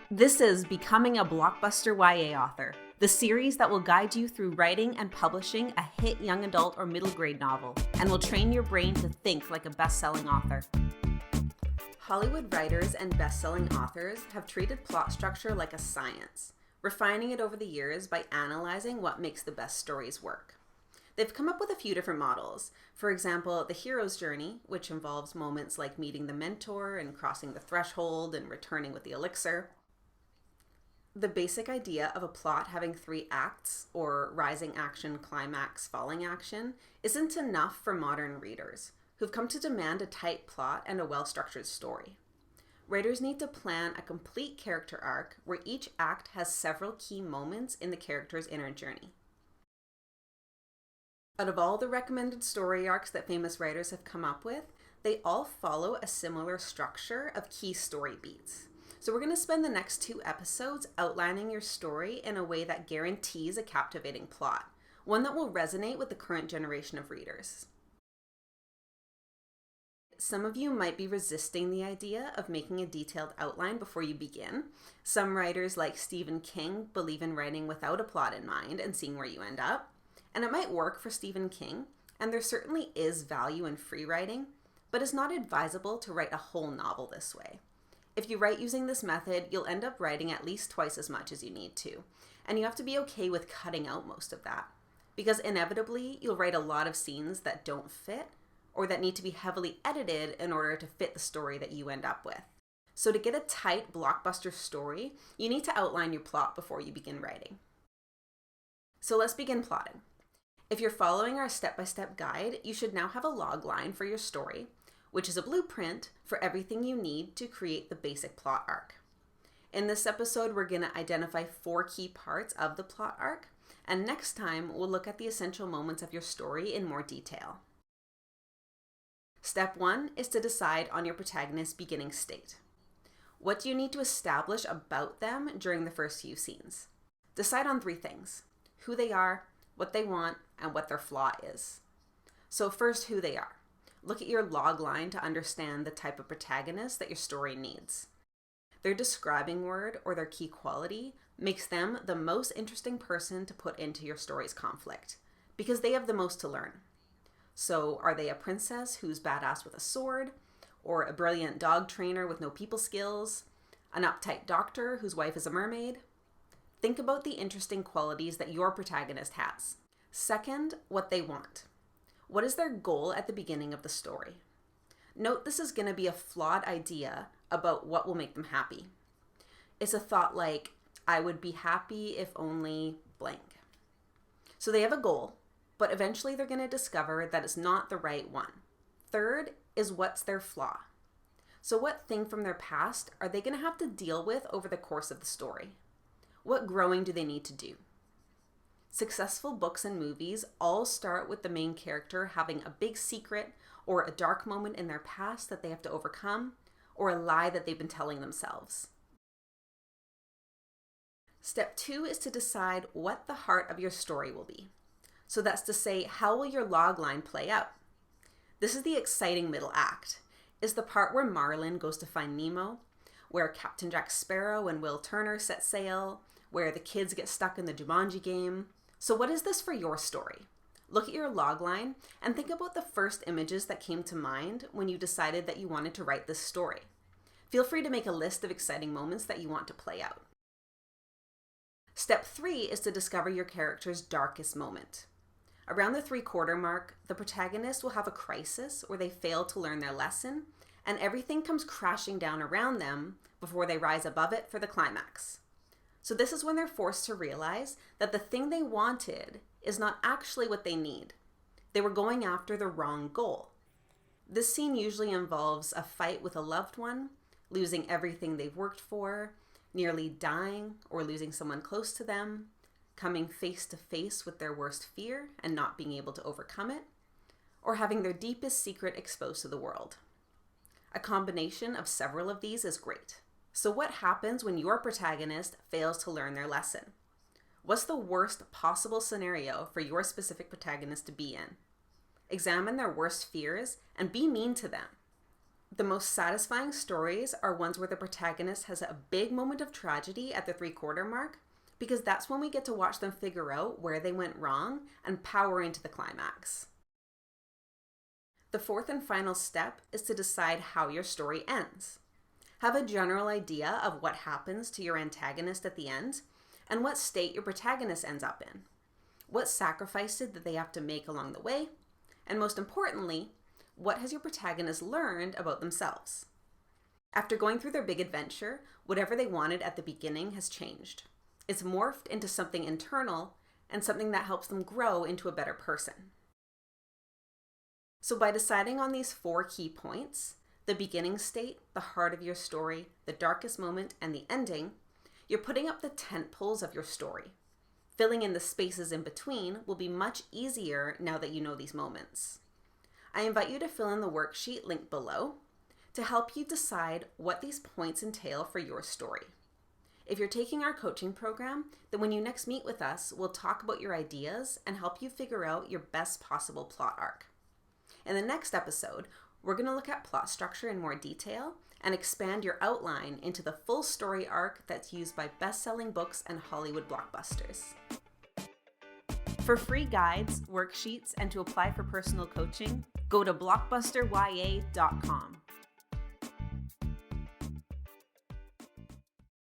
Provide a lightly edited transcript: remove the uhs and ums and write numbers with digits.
This is Becoming a Blockbuster YA Author, the series that will guide you through writing and publishing a hit young adult or middle grade novel, and will train your brain to think like a best-selling author. Hollywood writers and best-selling authors have treated plot structure like a science, refining it over the years by analyzing what makes the best stories work. They've come up with a few different models. For example, the hero's journey, which involves moments like meeting the mentor and crossing the threshold and returning with the elixir. The basic idea of a plot having 3 acts, or rising action, climax, falling action, isn't enough for modern readers, who've come to demand a tight plot and a well-structured story. Writers need to plan a complete character arc where each act has several key moments in the character's inner journey. Out of all the recommended story arcs that famous writers have come up with, they all follow a similar structure of key story beats. So we're going to spend the next 2 episodes outlining your story in a way that guarantees a captivating plot, one that will resonate with the current generation of readers. Some of you might be resisting the idea of making a detailed outline before you begin. Some writers, like Stephen King, believe in writing without a plot in mind and seeing where you end up. And it might work for Stephen King, and there certainly is value in free writing, but it's not advisable to write a whole novel this way. If you write using this method, you'll end up writing at least twice as much as you need to, and you have to be okay with cutting out most of that, because inevitably you'll write a lot of scenes that don't fit, or that need to be heavily edited in order to fit the story that you end up with. So to get a tight blockbuster story, you need to outline your plot before you begin writing. So let's begin plotting. If you're following our step-by-step guide, you should now have a logline for your story, which is a blueprint for everything you need to create the basic plot arc. In this episode, we're going to identify 4 key parts of the plot arc, and next time we'll look at the essential moments of your story in more detail. Step 1 is to decide on your protagonist's beginning state. What do you need to establish about them during the first few scenes? Decide on 3 things: who they are, what they want, and what their flaw is. So first, who they are. Look at your logline to understand the type of protagonist that your story needs. Their describing word or their key quality makes them the most interesting person to put into your story's conflict, because they have the most to learn. So are they a princess who's badass with a sword, or a brilliant dog trainer with no people skills, an uptight doctor whose wife is a mermaid? Think about the interesting qualities that your protagonist has. Second, what they want. What is their goal at the beginning of the story? Note this is going to be a flawed idea about what will make them happy. It's a thought like, I would be happy if only blank. So they have a goal, but eventually they're going to discover that it's not the right one. Third is, what's their flaw? So what thing from their past are they going to have to deal with over the course of the story? What growing do they need to do? Successful books and movies all start with the main character having a big secret or a dark moment in their past that they have to overcome, or a lie that they've been telling themselves. Step 2 is to decide what the heart of your story will be. So that's to say, how will your logline play out? This is the exciting middle act. It's the part where Marlin goes to find Nemo, where Captain Jack Sparrow and Will Turner set sail, where the kids get stuck in the Jumanji game. So what is this for your story? Look at your logline and think about the first images that came to mind when you decided that you wanted to write this story. Feel free to make a list of exciting moments that you want to play out. Step 3 is to discover your character's darkest moment. Around the 3/4 mark, the protagonist will have a crisis where they fail to learn their lesson, and everything comes crashing down around them before they rise above it for the climax. So this is when they're forced to realize that the thing they wanted is not actually what they need. They were going after the wrong goal. This scene usually involves a fight with a loved one, losing everything they've worked for, nearly dying or losing someone close to them, coming face to face with their worst fear and not being able to overcome it, or having their deepest secret exposed to the world. A combination of several of these is great. So what happens when your protagonist fails to learn their lesson? What's the worst possible scenario for your specific protagonist to be in? Examine their worst fears and be mean to them. The most satisfying stories are ones where the protagonist has a big moment of tragedy at the 3/4 mark, because that's when we get to watch them figure out where they went wrong and power into the climax. The fourth and final step is to decide how your story ends. Have a general idea of what happens to your antagonist at the end and what state your protagonist ends up in. What sacrifices did they have to make along the way? And most importantly, what has your protagonist learned about themselves? After going through their big adventure, whatever they wanted at the beginning has changed. It's morphed into something internal and something that helps them grow into a better person. So by deciding on these 4 key points, the beginning state, the heart of your story, the darkest moment, and the ending, you're putting up the tent poles of your story. Filling in the spaces in between will be much easier now that you know these moments. I invite you to fill in the worksheet linked below to help you decide what these points entail for your story. If you're taking our coaching program, then when you next meet with us, we'll talk about your ideas and help you figure out your best possible plot arc. In the next episode, we're going to look at plot structure in more detail and expand your outline into the full story arc that's used by best-selling books and Hollywood blockbusters. For free guides, worksheets, and to apply for personal coaching, go to blockbusterya.com.